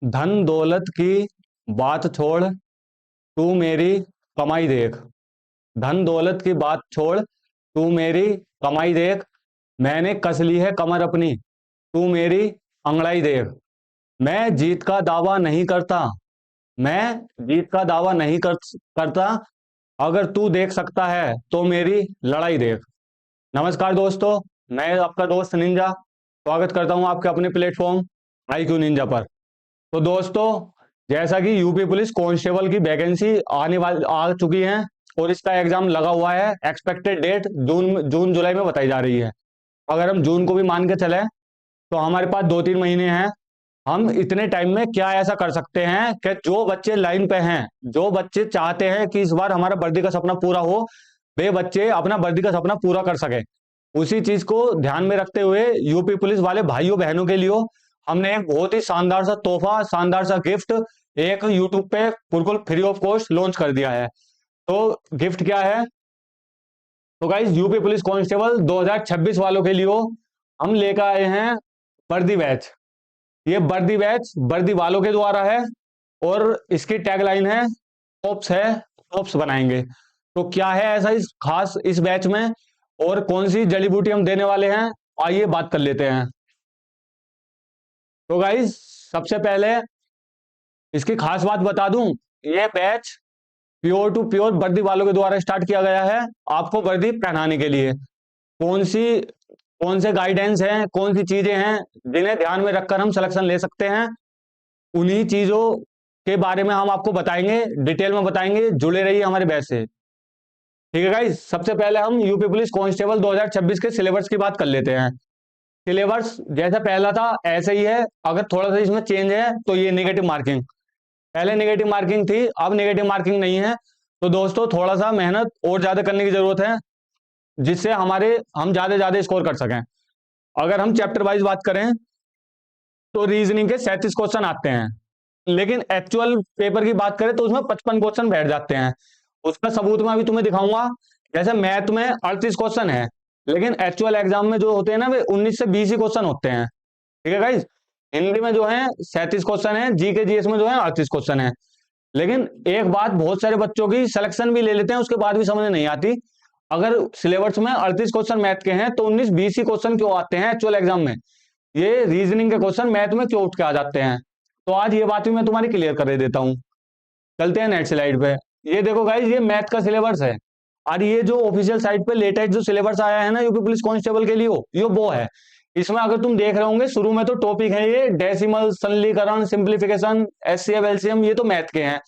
धन दौलत की बात छोड़, तू मेरी कमाई देख। धन दौलत की बात छोड़, तू मेरी कमाई देख। मैंने कस ली है कमर अपनी, तू मेरी अंगड़ाई देख। मैं जीत का दावा नहीं करता, मैं जीत का दावा नहीं करता। अगर तू देख सकता है तो मेरी लड़ाई देख। नमस्कार दोस्तों, मैं आपका दोस्त निंजा स्वागत करता हूं आपके अपने प्लेटफॉर्म IQ निंजा पर। तो दोस्तों, जैसा कि यूपी पुलिस कांस्टेबल की वैकेंसी आने वाली आ चुकी है और इसका एग्जाम लगा हुआ है। एक्सपेक्टेड डेट जून जून जुलाई में बताई जा रही है। अगर हम जून को भी मान के चले तो हमारे पास 2-3 महीने हैं। हम इतने टाइम में क्या ऐसा कर सकते हैं कि जो बच्चे लाइन पे हैं, जो बच्चे चाहते हैं कि इस बार हमारा वर्दी का सपना पूरा हो, वे बच्चे अपना वर्दी का सपना पूरा कर सके। उसी चीज को ध्यान में रखते हुए यूपी पुलिस वाले भाइयों बहनों के लिए हमने एक बहुत ही शानदार सा तोहफा, शानदार सा गिफ्ट एक यूट्यूब पे बिल्कुल फ्री ऑफ कॉस्ट लॉन्च कर दिया है। तो गिफ्ट क्या है? तो गाइस, यूपी पुलिस कांस्टेबल 2026 वालों के लिए हम लेकर आए हैं वर्दी बैच। ये वर्दी बैच वर्दी वालों के द्वारा है और इसकी टैगलाइन है टॉप्स है, टॉप्स बनाएंगे। तो क्या है ऐसा इस खास इस बैच में और कौन सी जड़ी बूटी हम देने वाले हैं, आइए बात कर लेते हैं। तो गाइस, सबसे पहले इसकी खास बात बता दूं, ये बैच प्योर टू प्योर वर्दी वालों के द्वारा स्टार्ट किया गया है आपको वर्दी पहनाने के लिए। कौन सी कौन से गाइडेंस हैं, कौन सी चीजें हैं जिन्हें ध्यान में रखकर हम सिलेक्शन ले सकते हैं, उन्हीं चीजों के बारे में हम आपको बताएंगे, डिटेल में बताएंगे। जुड़े रहिए हमारे बैच से। ठीक है गाइस, सबसे पहले हम यूपी पुलिस कांस्टेबल 2026 के सिलेबस की बात कर लेते हैं। सिलेबस जैसा पहला था ऐसे ही है, अगर थोड़ा सा इसमें चेंज है तो ये नेगेटिव मार्किंग। पहले नेगेटिव मार्किंग थी, अब नेगेटिव मार्किंग नहीं है। तो दोस्तों, थोड़ा सा मेहनत और ज्यादा करने की जरूरत है जिससे हम ज्यादा ज्यादा स्कोर कर सकें। अगर हम चैप्टर वाइज बात करें तो रीजनिंग के 37 क्वेश्चन आते हैं, लेकिन एक्चुअल पेपर की बात करें तो उसमें 55 क्वेश्चन बैठ जाते हैं। उसका सबूत मैं अभी तुम्हें दिखाऊंगा। जैसे मैथ में 38 क्वेश्चन है, लेकिन एक्चुअल एग्जाम में जो होते हैं ना, वे 19 से 20 ही क्वेश्चन होते हैं। ठीक है गाइज, हिंदी में जो है 37 क्वेश्चन है, जीके जीएस में जो है 38 क्वेश्चन है। लेकिन एक बात, बहुत सारे बच्चों की सिलेक्शन भी ले लेते हैं, उसके बाद भी समझ नहीं आती। अगर सिलेबस में 38 क्वेश्चन मैथ के हैं तो 19-20 ही क्वेश्चन क्यों आते हैं एक्चुअल एग्जाम में? ये रीजनिंग के क्वेश्चन मैथ में क्यों उठ के आ जाते हैं? तो आज ये बात भी मैं तुम्हारी क्लियर कर देता हूँ। चलते हैं नेक्स्ट स्लाइड पे। ये देखो गाइज, ये मैथ का सिलेबस है और ये जो ऑफिशियल साइट पे लेटेस्ट जो सिलेबस आया है ना यूपी पुलिस कांस्टेबल के लिए, ये वो है। इसमें अगर तुम देख रहे होंगे शुरू में तो टॉपिक है ये डेसिमल, सरलीकरण, सिंप्लीफिकेशन, एचसीएफ, एलसीएम, ये तो मैथ के हैं।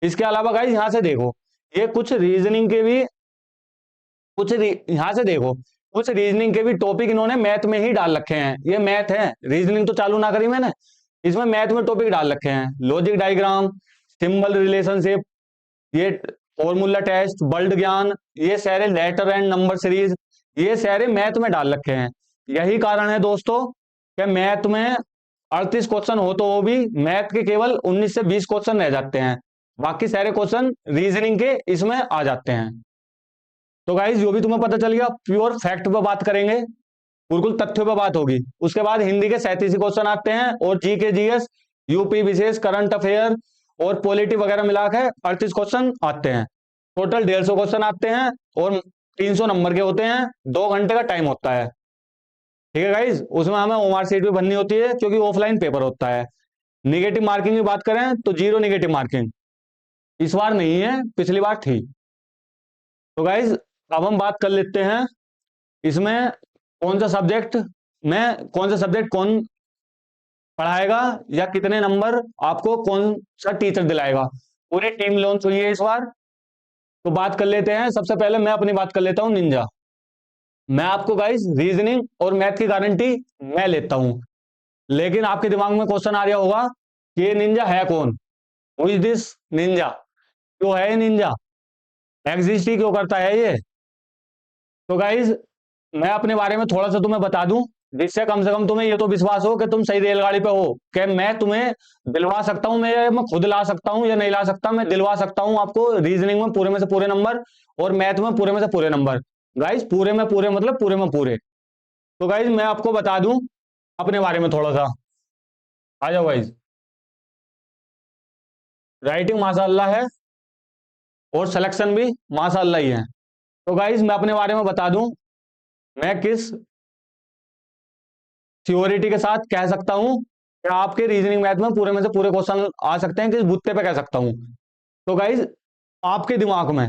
इसके अलावा गाइज यहाँ से देखो, ये कुछ रीजनिंग के भी यहाँ से देखो, कुछ रीजनिंग के भी टॉपिक इन्होंने मैथ में ही डाल रखे हैं। ये मैथ है, रीजनिंग तो चालू ना करी मैंने, इसमें मैथ में टॉपिक डाल रखे हैं। लॉजिक डायग्राम, सिंबल रिलेशनशिप, ये फॉर्मूला टेस्ट, वर्ल्ड ज्ञान, ये सारे लेटर एंड नंबर सीरीज, ये सारे मैथ में डाल रखे हैं। यही कारण है दोस्तों कि मैथ में 38 क्वेश्चन हो तो वो भी मैथ के केवल 19 से 20 क्वेश्चन रह जाते हैं, बाकी सारे क्वेश्चन रीजनिंग के इसमें आ जाते हैं। तो गाइज, जो भी तुम्हें पता चल गया, प्योर फैक्ट पे बात करेंगे, बिल्कुल तथ्यों पे बात होगी। उसके बाद हिंदी के 37 क्वेश्चन आते हैं और जीके जीएस, यूपी विशेष, करंट अफेयर और पॉलिटी वगैरह मिला के 38 क्वेश्चन आते हैं। टोटल 150 क्वेश्चन आते हैं और 300 नंबर के होते हैं। 2 घंटे का टाइम होता है। ठीक है गाइज, उसमें हमें ओमार सीट भी भरनी होती है क्योंकि ऑफलाइन पेपर होता है। निगेटिव मार्किंग की बात करें तो 0 निगेटिव मार्किंग इस बार नहीं है, पिछली बार थी। तो गाइज, अब हम बात कर लेते हैं इसमें कौन सा सब्जेक्ट कौन पढ़ाएगा या कितने नंबर आपको कौन सा टीचर दिलाएगा। पूरी टीम लॉन्च हुई है इस बार। तो बात कर लेते हैं। सबसे पहले मैं अपनी बात कर लेता हूं निंजा। मैं आपको गाइस रीजनिंग और मैथ की गारंटी मैं लेता हूं, लेकिन आपके दिमाग में क्वेश्चन आ रहा होगा कि ये निंजा है कौन, हु इज दिस निंजा, क्यों है ये निंजा, एग्जिस्ट ही क्यों करता है ये। तो गाइज, मैं अपने बारे में थोड़ा सा तुम्हें बता दूं जिससे कम से कम तुम्हें ये तो विश्वास हो कि तुम सही रेलगाड़ी पे हो, कि मैं तुम्हें दिलवा सकता हूं, मैं खुद ला सकता हूं या नहीं ला सकता, मैं दिलवा सकता हूं आपको रीजनिंग में पूरे में से पूरे नंबर और मैथ में पूरे में से पूरे नंबर। गाइज, पूरे में पूरे मतलब पूरे में पूरे। तो गाइज, मैं आपको बता दूं अपने बारे में थोड़ा सा। आ जाओ गाइज। राइटिंग माशाल्लाह है और सिलेक्शन भी माशाल्लाह ही है। तो गाइज मैं अपने बारे में बता दूं, मैं किस सियोरिटी के साथ कह सकता हूं कि आपके रीजनिंग मैथ में पूरे में से पूरे क्वेश्चन आ सकते हैं, किस बुत्ते पे कह सकता हूं। तो गाइज आपके दिमाग में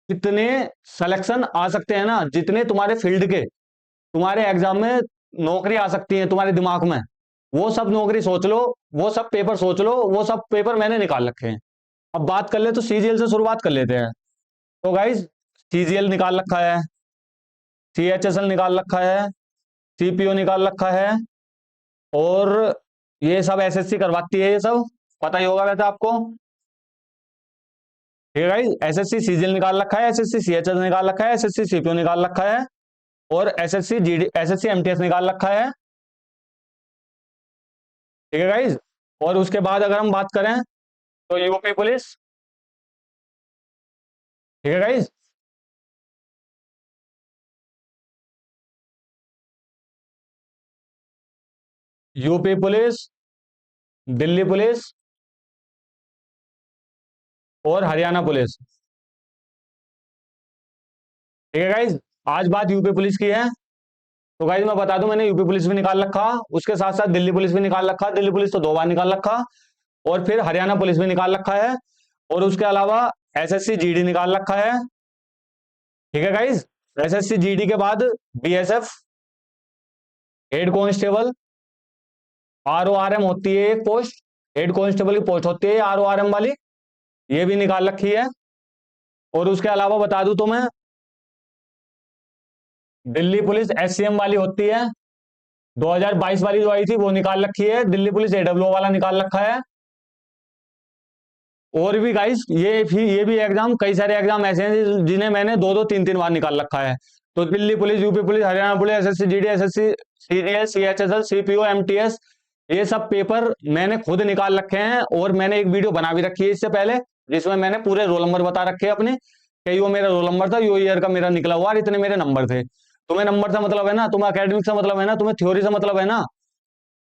कितने सिलेक्शन आ सकते हैं ना, जितने तुम्हारे फील्ड के तुम्हारे एग्जाम में नौकरी आ सकती है तुम्हारे दिमाग में, वो सब नौकरी सोच लो, वो सब पेपर सोच लो, वो सब पेपर मैंने निकाल रखे हैं। अब बात कर ले तो सीजीएल से शुरुआत कर लेते हैं। तो गाइज सीजीएल निकाल रखा है, सीएचएसएल निकाल रखा है, सीपीओ निकाल रखा है, और ये सब एसएससी करवाती है, ये सब पता ही होगा वैसे आपको। ठीक है गाइज, एसएससी सीजीएल निकाल रखा है, एसएससी सीएचएस निकाल रखा है, एसएससी सीपीओ निकाल रखा है, और एसएससी जीडी एसएससी एमटीएस निकाल रखा है। ठीक है गाइज, और उसके बाद अगर हम बात करें तो यूपी पुलिस। ठीक है guys, UP police, Delhi police और हरियाणा पुलिस। ठीक है गाइज, आज बात यूपी पुलिस की है। तो गाइज मैं बता दूं, मैंने यूपी पुलिस भी निकाल रखा, उसके साथ साथ दिल्ली पुलिस भी निकाल रखा, दिल्ली पुलिस तो 2 बार निकाल रखा, और फिर हरियाणा पुलिस भी निकाल रखा है, और उसके अलावा एसएससी जीडी निकाल रखा है। ठीक है गाइज, एसएससी जीडी के बाद बीएसएफ हेड कांस्टेबल, आरओआरएम होती है एक पोस्ट, हेड कांस्टेबल की पोस्ट होती है आरओआरएम वाली, ये भी निकाल रखी है। और उसके अलावा बता दूं तो मैं, दिल्ली पुलिस एससीएम वाली होती है, 2022 वाली जो आई थी वो निकाल रखी है, दिल्ली पुलिस एडब्ल्यू वाला निकाल रखा है। और भी गाइस ये भी एग्जाम, कई सारे एग्जाम ऐसे हैं जिन्हें मैंने 2-2 3-3 बार निकाल रखा है। तो Delhi police, UP police, Haryana police, SSC GD, SSC CDS, CHSL, CPO, MTS, ये सब पेपर मैंने खुद निकाल रखे हैं, और मैंने एक वीडियो बना भी रखी है इससे पहले, जिसमें मैंने पूरे रोल नंबर बता रखे हैं अपने, कि यो मेरा रोल नंबर था, यो ईयर का मेरा निकला हुआ और इतने मेरे नंबर थे। तुम्हें नंबर से मतलब है ना, तुम्हें अकेडमिक से मतलब है ना, तुम्हें थ्योरी से मतलब है ना।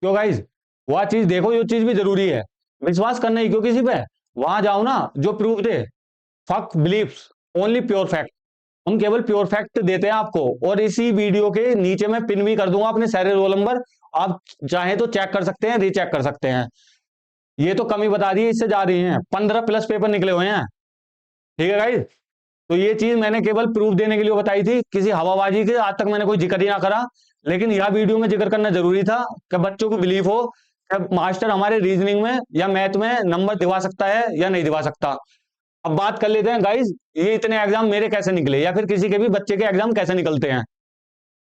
क्यों गाइज, वह चीज देखो, ये चीज भी जरूरी है। विश्वास करना ही क्यों किसी पे, वहां जाओ ना जो प्रूफ दे। फक बिलीव्स ओनली प्योर फैक्ट, हम केवल प्योर फैक्ट देते हैं आपको। और इसी वीडियो के नीचे मैं पिन भी कर दूंगा अपने सारे रोल नंबर, आप चाहे तो चेक कर सकते हैं, रीचेक कर सकते हैं। ये तो कमी बता दी है, इससे जा रही है, 15+ पेपर निकले हुए हैं। ठीक है गाइज, तो ये चीज मैंने केवल प्रूफ देने के लिए बताई थी, किसी हवाबाजी के आज तक मैंने कोई जिक्र ही ना करा, लेकिन यह वीडियो में जिक्र करना जरूरी था कि बच्चों को बिलीव हो कि मास्टर हमारे रीजनिंग में या मैथ में नंबर दिवा सकता है या नहीं दिवा सकता। अब बात कर लेते हैं गाइज, ये इतने एग्जाम मेरे कैसे निकले, या फिर किसी के भी बच्चे के एग्जाम कैसे निकलते हैं।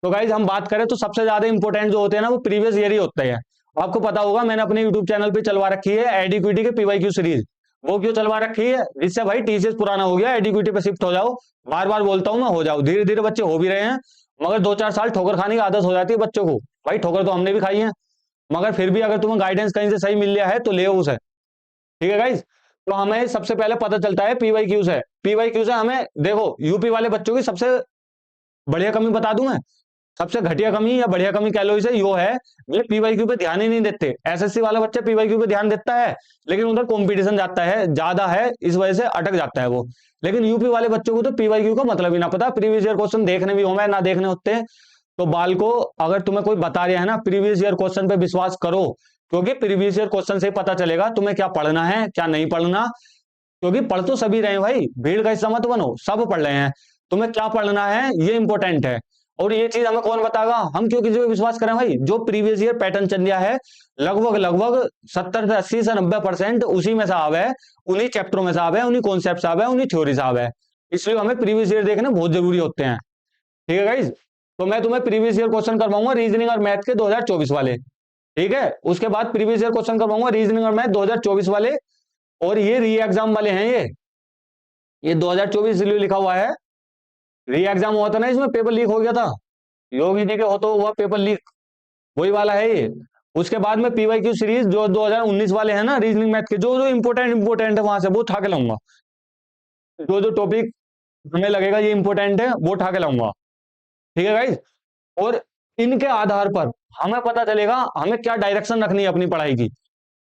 तो गाइज हम बात करें तो सबसे ज्यादा इंपॉर्टेंट जो होते हैं ना, वो प्रीवियस ईयर ही होते हैं। आपको पता होगा, मैंने अपने यूट्यूब चैनल पे चलवा रखी है एडीक्यूटी के पीवाईक्यू सीरीज। वो क्यों चलवा रखी है, जिससे भाई टीसीएस पुराना हो गया, एडीक्यूटी पे शिफ्ट हो जाओ। बार बार बोलता हूं मैं, हो जाओ, धीरे धीरे बच्चे हो भी रहे हैं, मगर 2-4 साल ठोकर खाने की आदत हो जाती है बच्चों को। भाई ठोकर तो हमने भी खाई है, मगर फिर भी अगर तुम्हें गाइडेंस कहीं से सही मिल गया है तो ले उसे। ठीक है गाइज, तो हमें सबसे पहले पता चलता है पीवाईक्यू से। पीवाईक्यू से हमें देखो, यूपी वाले बच्चों की सबसे बढ़िया कमी बता दूं मैं, सबसे घटिया कमी या बढ़िया कमी कह लो इसे, यो है ये पीवाईक्यू पे ध्यान ही नहीं देते। एसएससी वाला बच्चा पीवाईक्यू पे ध्यान देता है, लेकिन उधर कंपटीशन जाता है ज्यादा है, इस वजह से अटक जाता है वो। लेकिन यूपी वाले बच्चों को तो पीवाईक्यू का मतलब ही ना पता, प्रीवियस ईयर क्वेश्चन देखने भी होंगे ना देखने होते हैं। तो बाल को, अगर तुम्हें कोई बता रहा है ना, प्रीवियस ईयर क्वेश्चन पे विश्वास करो, क्योंकि प्रीवियस ईयर क्वेश्चन से पता चलेगा तुम्हें क्या पढ़ना है क्या नहीं पढ़ना। क्योंकि पढ़ तो सभी रहे हैं भाई, भीड़ का हिस्सा मत बनो, सब पढ़ रहे हैं, तुम्हें क्या पढ़ना है ये इंपॉर्टेंट है। और ये चीज हमें कौन बताएगा, हम क्यों किसी पे विश्वास करें भाई, जो प्रीवियस ईयर पैटर्न चल गया है, लगभग लगभग 70 से 80 से 90% उसी में से आवे है, उन्हीं चैप्टरों में से आवे है, उन्हीं कॉन्सेप्ट से आवे है, उन्हीं थ्योरी से आवे है। इसलिए हमें प्रीवियस ईयर देखने बहुत जरूरी होते हैं। ठीक है गाइज, तो मैं तुम्हें प्रीवियस ईयर क्वेश्चन करवाऊंगा रीजनिंग और मैथ के 2024 वाले। ठीक है, उसके बाद प्रीवियस ईयर क्वेश्चन करवाऊंगा रीजनिंग और मैथ 2024 वाले, और ये री एग्जाम वाले हैं। ये 2024 इसलिए लिखा हुआ है, री एग्जाम हुआ था ना, इसमें पेपर लीक हो गया था, योगी जी के हो तो हुआ पेपर लीक, वही वाला है ये। उसके बाद में पीवाईक्यू सीरीज जो 2019 वाले हैं ना, रीजनिंग मैथ के, जो जो इंपोर्टेंट है वहां से वो उठा के लाऊंगा, जो जो टॉपिक हमें लगेगा ये इंपॉर्टेंट है वो उठा के लाऊंगा। ठीक है गाइज, और इनके आधार पर हमें पता चलेगा हमें क्या डायरेक्शन रखनी है अपनी पढ़ाई की।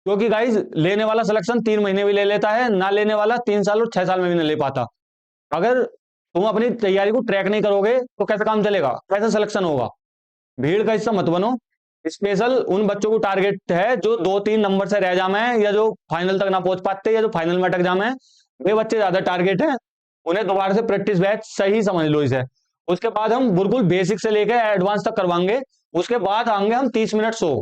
क्योंकि गाइज लेने वाला सिलेक्शन 3 महीने भी ले लेता है, ना लेने वाला 3 साल और 6 साल में भी नहीं ले पाता। अगर तुम अपनी तैयारी को ट्रैक नहीं करोगे तो कैसे काम चलेगा, कैसे सिलेक्शन होगा। भीड़ का हिस्सा मत बनो। स्पेशल उन बच्चों को टारगेट है जो 2-3 नंबर से रह जामे हैं, या जो फाइनल तक ना पहुंच पाते, या जो फाइनल में अटक जामे हैं, वे बच्चे ज्यादा टारगेट हैं। उन्हें दोबारा से प्रैक्टिस बैच सही समझ लो इसे। उसके बाद हम बिल्कुल बेसिक से लेकर एडवांस तक करवाएंगे। उसके बाद आएंगे हम 30 मिनट शो।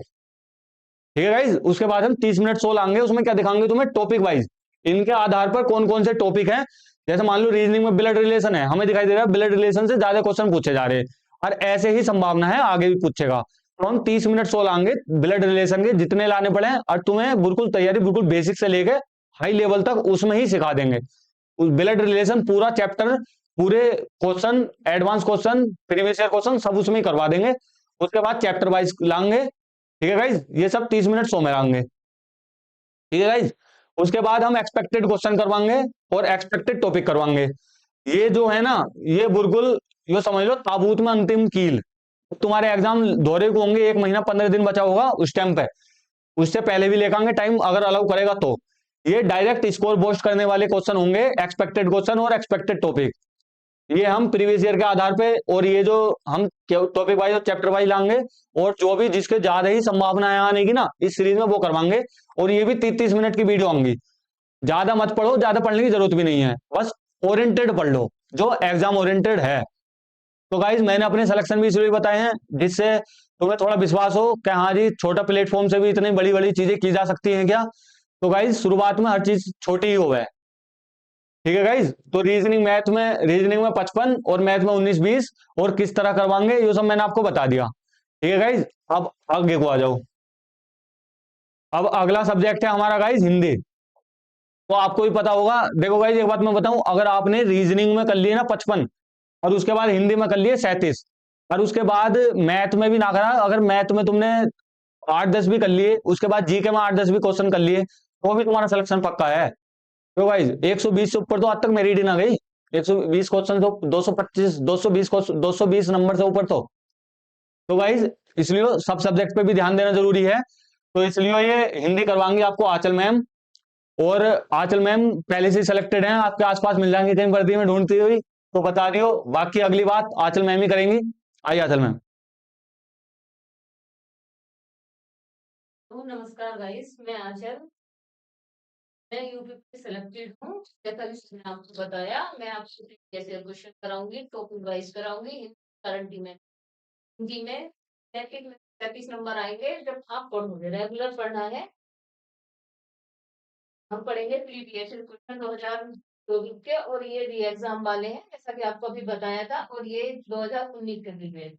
ठीक है गाइज, उसके बाद हम 30 मिनट शो लाएंगे। उसमें क्या दिखाएंगे तुम्हें, टॉपिक वाइज इनके आधार पर कौन कौन से टॉपिक हैं। जैसे मान लो रीजनिंग में ब्लड रिलेशन है, हमें दिखाई दे रहा है ब्लड रिलेशन से ज्यादा क्वेश्चन पूछे जा रहे हैं, और ऐसे ही संभावना है आगे भी पूछेगा। तो हम 30 मिनट शो लाएंगे ब्लड रिलेशन के, जितने लाने पड़े, और तुम्हें बिल्कुल तैयारी बिल्कुल बेसिक से लेकर हाई लेवल तक उसमें ही सिखा देंगे। उस ब्लड रिलेशन पूरा चैप्टर, पूरे question, advance question, previous year question सब उसमें ही करवा देंगे। उसके बाद चैप्टर वाइज लाएंगे। ठीक है गाइज, ये सब 30 मिनट शो में लाएंगे। ठीक है गाइज, उसके बाद हम एक्सपेक्टेड क्वेश्चन करवाएंगे और एक्सपेक्टेड टॉपिक करवाएंगे। ये जो है ना, ये बिल्कुल ये समझ लो ताबूत में अंतिम कील। तुम्हारे एग्जाम दोहरे को होंगे, 1 महीना 15 दिन बचा होगा उस टाइम पे, उससे पहले भी लेकर टाइम अगर अलाउ करेगा तो। ये डायरेक्ट स्कोर बोस्ट करने वाले क्वेश्चन होंगे, एक्सपेक्टेड क्वेश्चन और एक्सपेक्टेड टॉपिक। ये हम प्रीवियस ईयर के आधार पे, और ये जो हम टॉपिक वाइज और चैप्टर वाइज लाएंगे, और जो भी जिसके ज्यादा ही संभावना आने की ना इस सीरीज में वो करवाएंगे। और ये भी 30-30 मिनट की वीडियो होंगी। ज्यादा मत पढ़ो, ज्यादा पढ़ने की जरूरत भी नहीं है, बस ओरिएंटेड पढ़ लो जो एग्जाम ओरिएंटेड है। तो गाइज मैंने अपने सिलेक्शन भी इसलिए बताए हैं जिससे तुम्हें थोड़ा विश्वास हो कि हाँ जी छोटा प्लेटफॉर्म से भी इतनी बड़ी बड़ी चीजें की जा सकती हैं क्या। तो गाइज शुरुआत में हर चीज छोटी ही हो है। ठीक है गाइज, तो रीजनिंग में 55 और मैथ में 19-20, और किस तरह करवाएंगे ये सब मैंने आपको बता दिया। ठीक है गाइज, अब आगे को आ जाओ। अब अगला सब्जेक्ट है हमारा गाइज हिंदी। तो आपको भी पता होगा, देखो गाइज एक बात मैं बताऊं, अगर आपने रीजनिंग में कर लिए ना 55, और उसके बाद हिंदी में कर लिए 37, और उसके बाद मैथ में भी ना करा, अगर मैथ में तुमने 8-10 भी कर लिए, उसके बाद जीके में 8-10 भी क्वेश्चन कर लिए, तो भी तुम्हारा सिलेक्शन पक्का है। तो गाइज 120 से ऊपर तो आज तक मेरी रीडिंग आ गई। 120 क्वेश्चन तो 225 220 220 नंबर से ऊपर तो गाइज इसलिए सब सब्जेक्ट पे भी ध्यान देना जरूरी है। तो इसलिए ये हिंदी करवाएंगे आपको आंचल मैम। और आंचल मैम पहले से सिलेक्टेड हैं, आपके आसपास मिल जाएंगे कहीं वर्दी में ढूंढती हुई, तो बता दियो। बाकी अगली बात आंचल मैम ही करेंगी। आइए आंचल मैम। तो नमस्कार गाइस, मैं आंचल। मैं यूपी पे सिलेक्टेड हूँ। जैसा कि मैंने आपको बताया, मैं आपको कैसे क्वेश्चन कराऊंगी, टॉपिक वाइज कराऊंगी। करंट में हिंदी में 33 नंबर आएंगे जब आप पढ़ोगे। रेगुलर पढ़ना है। हम पढ़ेंगे प्रीवियस क्वेश्चन 2024 के, और ये री एग्जाम वाले हैं जैसा कि आपको अभी बताया था, और ये 2019 के प्रीवियस।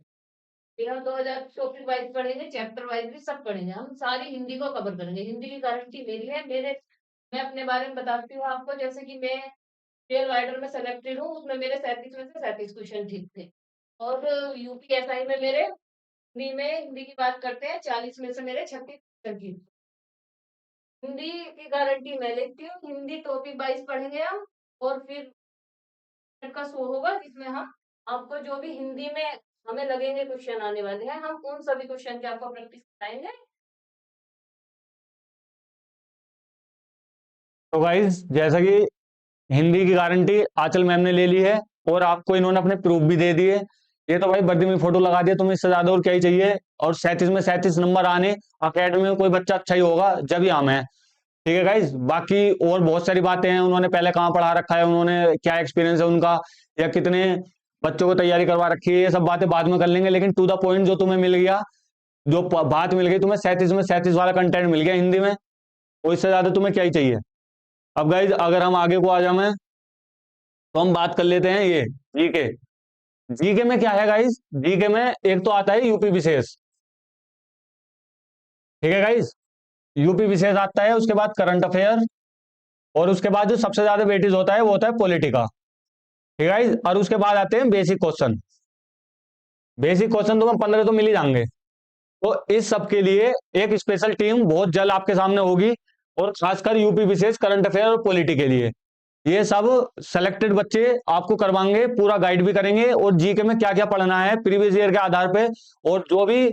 फिर हम 2024 वाइज पढ़ेंगे, चैप्टर वाइज भी सब पढ़ेंगे। हम सारी हिंदी को कवर करेंगे। हिंदी की गारंटी मेरी है। मैं अपने बारे में बताती हूँ आपको। जैसे कि मैं रियल राइटर में सेलेक्टेड हूँ, उसमें मेरे 37 में से 37 क्वेश्चन ठीक थे। और यूपीएसआई में मेरे हिंदी की बात करते हैं, 40 में से मेरे 36 क्वेश्चन ठीक थे। हिंदी की गारंटी मैं लेती हूँ। हिंदी टॉपिक वाइज पढ़ेंगे हम, और फिर का शो होगा जिसमें हम आपको जो भी हिंदी में हमें लगेंगे क्वेश्चन आने वाले हैं, हम उन सभी क्वेश्चन की आपको प्रैक्टिस कराएंगे। तो गाइज जैसा कि हिंदी की गारंटी आंचल मैम ने ले ली है, और आपको इन्होंने अपने प्रूफ भी दे दिए। ये तो भाई वर्दी में फोटो लगा दिया, तुम्हें इससे ज्यादा और क्या ही चाहिए। और 37 में 37 नंबर आने, अकेडमी में कोई बच्चा अच्छा ही होगा जब ही आम है। ठीक है गाइज, बाकी और बहुत सारी बातें हैं, उन्होंने पहले कहाँ पढ़ा रखा है, उन्होंने क्या एक्सपीरियंस है उनका, या कितने बच्चों को तैयारी करवा रखी है, ये सब बातें बाद में कर लेंगे। लेकिन टू द पॉइंट जो तुम्हें मिल गया, जो बात मिल गई तुम्हें, 37 में 37 वाला कंटेंट मिल गया हिंदी में, और इससे ज्यादा तुम्हें क्या ही चाहिए। अब गाइज अगर हम आगे को आ जाए, तो हम बात कर लेते हैं ये जीके। जीके में क्या है गाइज, जीके में एक तो आता है यूपी विशेष। ठीक है गाइज, यूपी विशेष आता है, उसके बाद करंट अफेयर, और उसके बाद जो सबसे ज्यादा वेटेज होता है वो होता है पॉलिटिका। ठीक है गाइज, और उसके बाद आते हैं बेसिक क्वेश्चन। बेसिक क्वेश्चन तो 15 तो मिल ही जाएंगे। तो इस सब के लिए एक स्पेशल टीम बहुत जल्द आपके सामने होगी, और खासकर यूपी विशेष, करंट अफेयर और पॉलिटी के लिए ये सब सेलेक्टेड बच्चे आपको करवाएंगे, पूरा गाइड भी करेंगे, और जीके में क्या क्या पढ़ना है प्रीवियस ईयर के आधार पे, और जो भी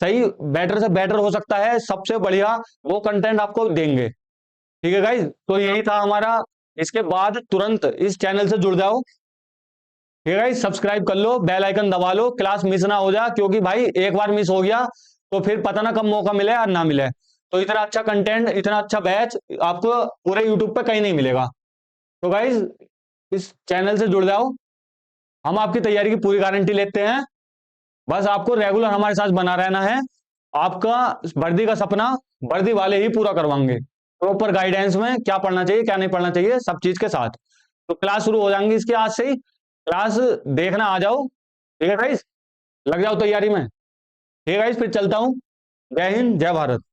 सही बेटर से बेटर हो सकता है, सबसे बढ़िया वो कंटेंट आपको देंगे। ठीक है गाइज, तो यही था हमारा। इसके बाद तुरंत इस चैनल से जुड़ जाओ। ठीक है गाइज, सब्सक्राइब कर लो, बेल आइकन दबा लो, क्लास मिस ना हो जाए, क्योंकि भाई एक बार मिस हो गया तो फिर पता ना कब मौका मिले या ना मिले। तो इतना अच्छा कंटेंट, इतना अच्छा बैच आपको पूरे यूट्यूब पे कहीं नहीं मिलेगा। तो गाइज इस चैनल से जुड़ जाओ, हम आपकी तैयारी की पूरी गारंटी लेते हैं। बस आपको रेगुलर हमारे साथ बना रहना है। आपका वर्दी का सपना वर्दी वाले ही पूरा करवाएंगे, प्रॉपर गाइडेंस में क्या पढ़ना चाहिए क्या नहीं पढ़ना चाहिए सब चीज के साथ। तो क्लास शुरू हो जाएंगी इसकी आज से ही, क्लास देखना आ जाओ। ठीक है गाइस, लग जाओ तैयारी में। ठीक है गाइस, फिर चलता हूं। जय हिंद, जय भारत।